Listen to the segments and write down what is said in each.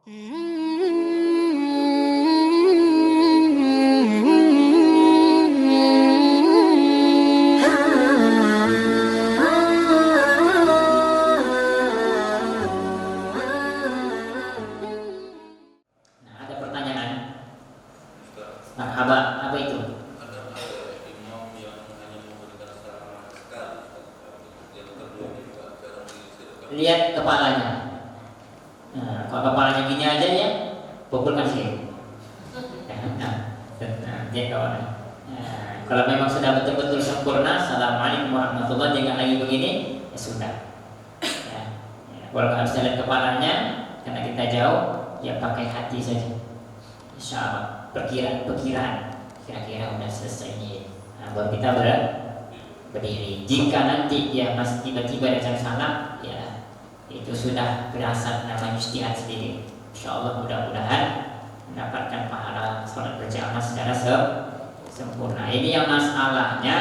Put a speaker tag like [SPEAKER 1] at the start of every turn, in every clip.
[SPEAKER 1] ada pertanyaan? Marhaba, apa itu?
[SPEAKER 2] Imam yang hanya memberikan salam sekali, yang kedua juga jarang diserahkan.
[SPEAKER 1] Lihat kepalanya. Nah, kalau kepalanya gini aja ya, pukulkan sih. Dia kawan. Kalau memang sudah betul-betul sempurna, assalamualaikum warahmatullahi wabarakatuh, jangan lagi begini, ya sudah. Kalau harus lihat kepalanya, karena kita jauh, ya pakai hati saja. Insya Allah, perkiraan, kira-kira udah selesai ini. Nah, baru kita berdiri. Jika nanti ya masih tiba-tiba datang salam, ya itu sudah berasal nama ijtihad sendiri. Insya Allah mudah-mudahan mendapatkan pahala sholat berjamaah secara sempurna. Ini yang masalahnya,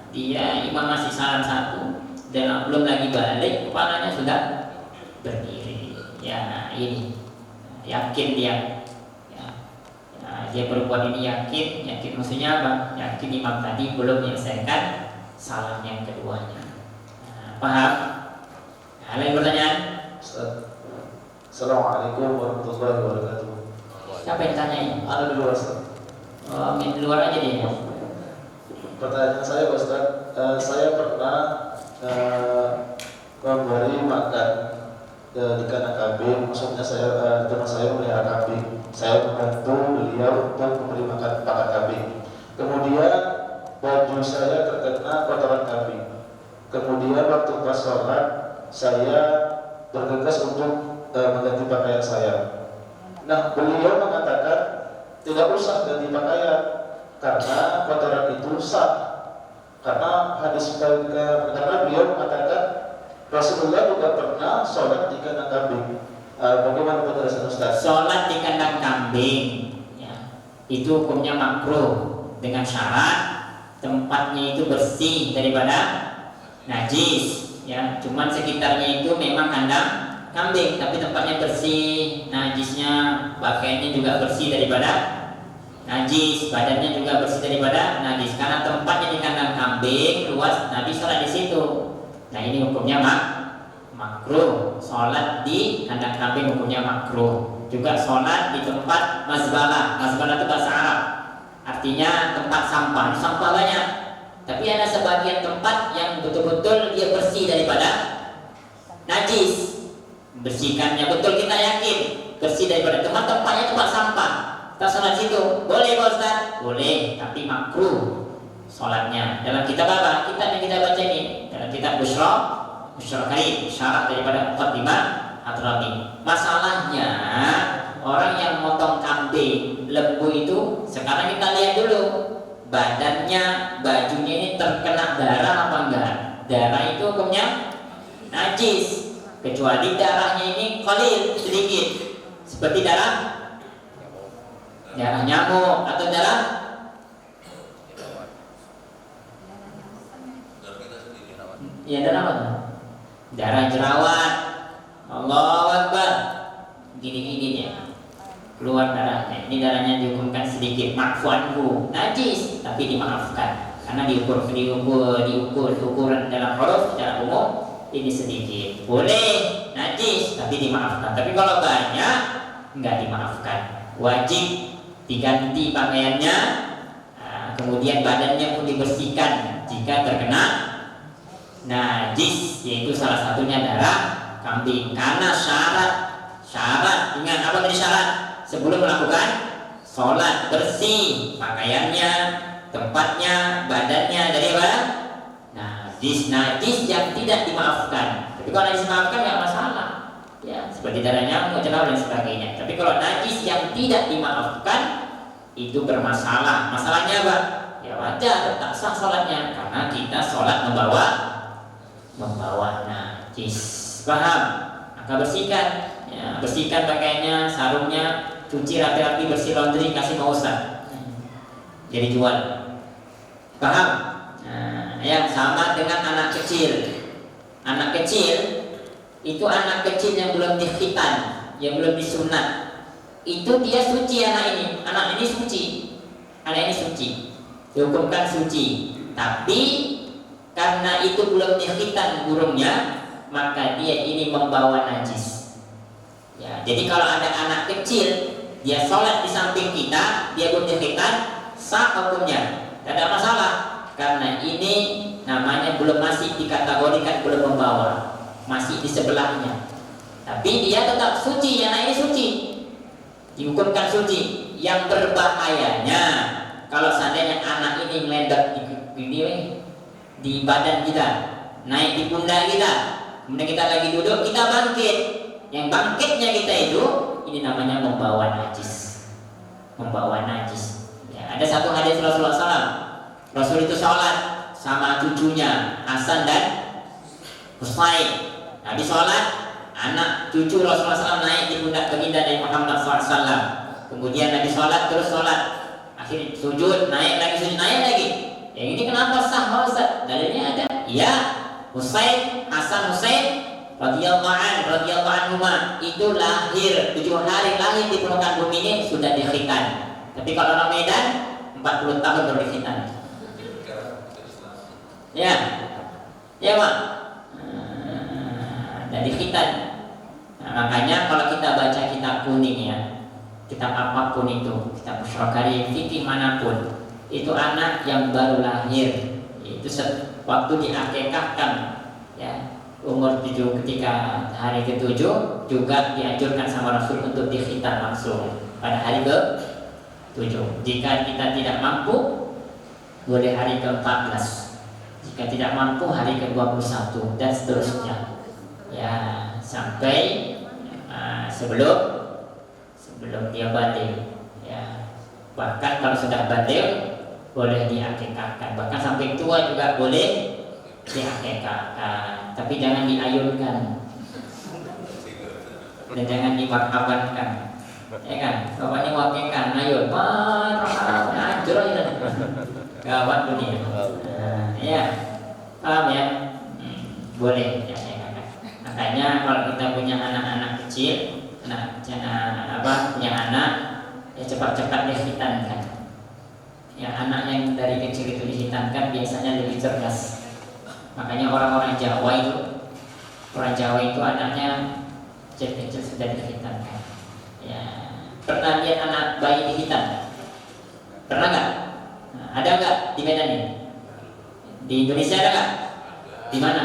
[SPEAKER 1] dia imam masih salam satu dan belum lagi balik, kepalanya sudah berdiri. Ya ini yakin dia. Dia berbuat ini yakin maksudnya apa? Yakin imam tadi belum menyelesaikan salam yang keduanya. Paham? Ada yang bertanya?
[SPEAKER 3] Assalamualaikum warahmatullahi wabarakatuh.
[SPEAKER 1] Siapa yang tanyain?
[SPEAKER 3] Ada di luar, Ustaz.
[SPEAKER 1] Oh, di luar aja dia.
[SPEAKER 3] Pertanyaan saya, Ustaz, saya pernah memberi makan di kandang kambing. Maksudnya teman saya melihara kambing. Saya membantu beliau untuk memberi makan pakan kambing. Kemudian baju saya terkena kotoran kambing. Kemudian waktu pas sholat, saya bergegas untuk mengganti pakaian saya. Nah, beliau mengatakan tidak usah ganti pakaian karena kotoran itu sah. Karena karena beliau mengatakan Rasulullah juga pernah sholat di kandang kambing. Bagaimana penjelasan Ustaz?
[SPEAKER 1] Sholat di kandang kambing, ya, itu hukumnya makruh dengan syarat tempatnya itu bersih daripada najis. Ya, cuman sekitarnya itu memang kandang kambing, tapi tempatnya bersih, najisnya, pakaiannya juga bersih daripada najis, badannya juga bersih daripada najis. Karena tempatnya di kandang kambing luas, Nabi sholat di situ. Nah, ini hukumnya makruh. Sholat di kandang kambing hukumnya makruh. Juga sholat di tempat mazbalah. Mazbalah itu bahasa Arab, artinya tempat sampah. Sampah banyak, tapi ada sebagian tempat yang betul-betul dia bersih daripada najis. Bersihkannya betul, kita yakin bersih daripada tempatnya tempat sampah. Kita sholat situ, boleh Pak Ustaz? Boleh, tapi makruh sholatnya. Dalam kitab apa? Kitab yang kita baca ini, dalam kitab Busyra Karim, syarat daripada 45 Hadrami. Masalahnya orang yang motong kambing, lembu itu, sekarang kita lihat dulu badannya, bajunya ini terkena darah apa enggak? Darah itu hukumnya najis, kecuali darahnya ini qalil, sedikit, seperti darah nyamuk atau darah ya darah apa? Darah jerawat. Allahu Akbar. Gini dia keluar darahnya. Ini darahnya dihukumkan sedikit, makfuanku, najis tapi dimaafkan karena diukur ukuran dalam huruf secara umum ini sedikit. Boleh najis tapi dimaafkan. Tapi kalau banyak enggak dimaafkan. Wajib diganti pakaiannya, kemudian badannya pun dibersihkan jika terkena najis, yaitu salah satunya darah kambing. Karena syarat ingat apa tadi syarat? Sebelum melakukan sholat bersih pakaiannya, tempatnya, badannya dari apa? Najis yang tidak dimaafkan. Tapi kalau najis dimaafkan nggak masalah, ya seperti darah nyamuk, jerawat dan sebagainya. Tapi kalau najis yang tidak dimaafkan itu bermasalah. Masalahnya apa? Ya wajar, tak sah sholatnya karena kita sholat membawa najis. Paham? Maka bersihkan pakaiannya, sarungnya, cuci rapi-rapi, bersih laundry, kasih mau Ustaz. Jadi jual. Paham? Nah, yang sama dengan anak kecil. Anak kecil itu anak kecil yang belum dikhitan. yang belum disunat, itu dia suci anak ini suci, dihukumkan suci. Tapi karena itu belum dikhitan burungnya, maka dia ini membawa najis. Ya, jadi kalau ada anak kecil, dia sholat di samping kita, dia belum dikhitan, sah hukumnya, tidak ada masalah. Karena ini namanya masih dikategorikan belum membawa, masih di sebelahnya. Tapi dia tetap suci, anak ini suci, dihukumkan suci. Yang berbahayanya kalau seandainya anak ini meledak di badan kita, naik di pundak kita, kemudian kita lagi duduk, kita bangkit. Yang bangkitnya kita itu, ini namanya membawa najis. Ya, ada satu hadis Rasulullah SAW. Rasul itu sholat sama cucunya Hasan dan Husain. Habis sholat, anak cucu Rasulullah SAW naik di pundak baginda Nabi Muhammad SAW. Kemudian Nabi sholat terus sholat, akhirnya sujud, naik lagi. Yang ini kenapa sah Pak Ustaz? Dalilnya ada. Iya, Hasan Husain radhiyallahu anhuma itu lahir 7 hari lahir di permukaan bumi ini sudah dikhitan. Tapi kalau orang Medan 40 tahun baru dikhitan. Ya Pak. Dan dikhitan. Nah, makanya kalau kita baca kitab kuning ya, kitab apapun itu, kitab Musyrokari, fikih manapun, itu anak yang baru lahir, itu waktu diakekahkan ya, umur 7 ketika hari ke-7 juga dianjurkan sama Rasul untuk dikhitan langsung pada hari ke-7. Jika kita tidak mampu, boleh hari ke-14. Jika tidak mampu hari ke-21 dan seterusnya. Ya, sampai sebelum dia balik. Ya. Bahkan kalau sudah balik boleh diakekahkan. Bahkan sampai tua juga boleh diakekahkan. Tapi jangan diayunkan dan jangan dimarhabankan. Ya kan? Bapaknya wakilkan, ayo, hancur aja. Gawat dunia. Ya, paham ya? Boleh ya. Makanya kalau kita punya anak-anak kecil, punya anak, ya cepat-cepat dihitankan. Ya, anak yang dari kecil itu dihitankan biasanya lebih cerdas. Makanya orang Jawa itu anaknya kecil-kecil sudah dihitankan. Ya, pernah lihat anak bayi dihitan? Pernah nggak? Ada nggak di Medan ini? Di Indonesia ada nggak? Di mana?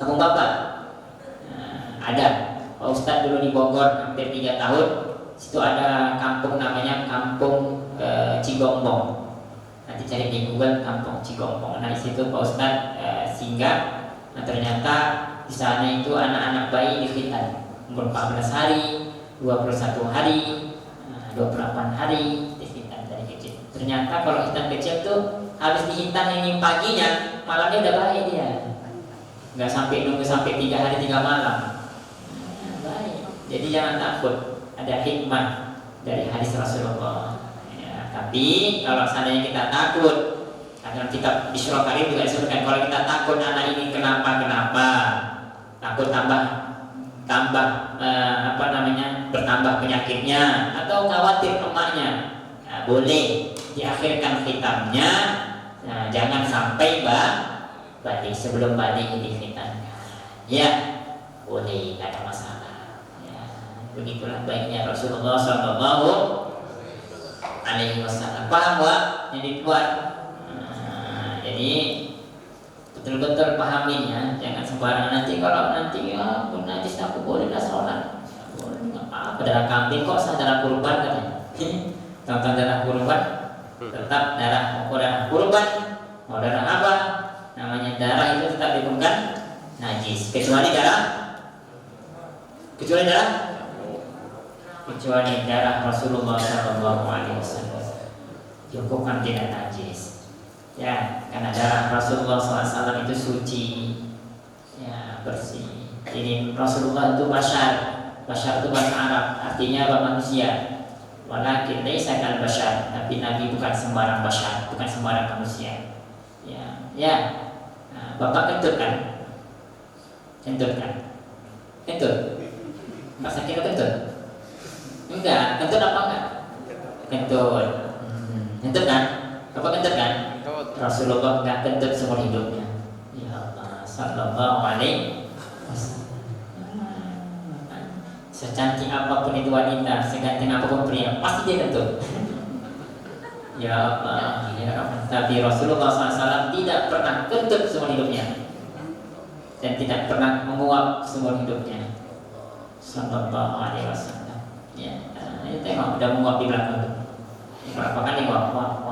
[SPEAKER 1] Kampung Bapak? Ada. Pak Ustadz dulu di Bogor hampir 3 tahun. Situ ada kampung namanya Kampung Cigombong. Nanti cari di Google Kampung Cigombong. Nah di situ Pak Ustadz singgah. Nah ternyata di sana itu anak-anak bayi dikhitan umur 14 hari, 21 hari, 28 hari dikhitan dari kecil. Ternyata kalau hitan kecil tuh habis dihitan ini paginya, malamnya udah baik dia. Nggak nunggu sampai 3 hari 3 malam. Baik. Jadi jangan takut, ada hikmah dari hadis Rasulullah. Ya, tapi kalau seandainya kita takut, karena kitab Musyrokari juga disebutkan kalau kita takut anak ini kenapa, takut bertambah penyakitnya atau khawatir emaknya, nah, boleh diakhirkan khitamnya. Nah, jangan sampai balik, sebelum balik dikhitankan. Ya, boleh, tidak ada masalah. Ya, begitulah baiknya Rasulullah SAW. Paham Wak? Yang dibuat. Jadi betul-betul pahamin ya, jangan sembarangan nanti najis aku boleh dah sholat. Boleh nggak apa-apa, darah kambing kok sah darah kurban katanya. Tentang darah kurban, tetap darah kurban. Mau darah apa? Namanya darah itu tetap dihukumkan najis, kecuali darah Rasulullah SAW dihukumkan tidak najis. Ya, karena darah Rasulullah SAW itu suci, ya, bersih. Jadi Rasulullah itu bashar itu bahasa Arab, artinya manusia. Walakin laisa kal bashar, tapi Nabi bukan sembarang bashar, bukan sembarang manusia. Ya. Nah, Bapak kentut kan? Kentut. Nggak sakit atau kentut? Enggak. Kentut apa enggak? Kentut. Kentut kan? Apa kentut kan? Rasulullah enggak kentut seumur hidupnya. Ya Allah, sallallahu alaihi wasallam. Secantik apapun itu wanita, seganteng apapun pria, pasti dia kentut. Ya Allah, ya Allah. Tapi Rasulullah SAW tidak pernah kentut seumur hidupnya dan tidak pernah menguap seumur hidupnya. Sallallahu alaihi wasallam. Ya, ini tengok udah menguap di belakang. Berapa kali menguap.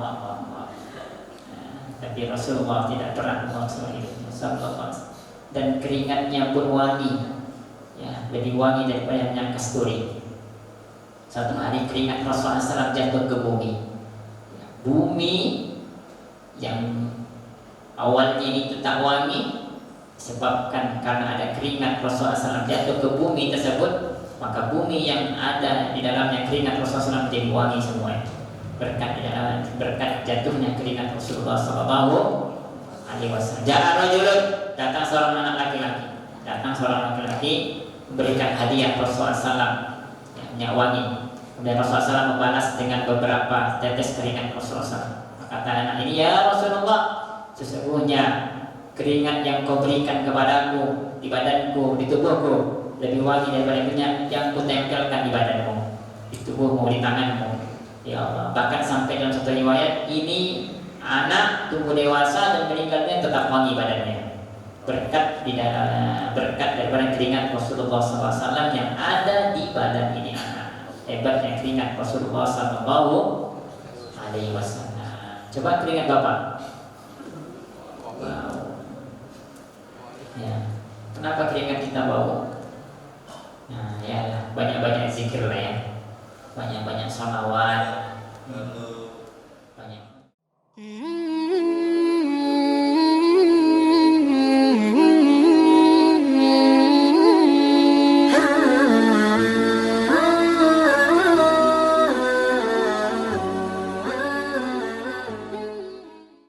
[SPEAKER 1] Tapi Rasulullah tidak pernah menguap seumur hidupnya. Sallallahu alaihi wasallam. Dan keringatnya pun wangi. Ya, lebih wangi daripada minyak kasturi. Satu hari keringat Rasulullah SAW jatuh ke bumi. Bumi yang awalnya itu tak wangi, disebabkan karena ada keringat Rasulullah SAW jatuh ke bumi tersebut, maka bumi yang ada di dalamnya keringat Rasulullah SAW menjadi wangi semua. Berkat jatuhnya keringat Rasulullah SAW. Datang seorang anak laki-laki. Berikan hadiah Rasulullah SAW yang wangi. Kemudian Rasulullah SAW membalas dengan beberapa tetes keringat Rasulullah SAW. Kata anak ini, ya Rasulullah, sesungguhnya keringat yang kau berikan kepadaku di badanku, di tubuhku lebih wangi daripada minyak yang kutempelkan di badanmu, di tubuhmu, di tanganmu. Ya Allah. Bahkan sampai dalam satu riwayat, ini anak tumbuh dewasa dan meninggalnya tetap wangi badannya. Berkat daripada keringat Rasulullah SAW yang ada di badan ini anak. Hebatnya keringat Rasulullah SAW. Coba keringat Bapak. Wow. Ya. Kenapa keringat kita bau? Nah, ya banyak-banyak zikir lah ya. Banyak-banyak salawat.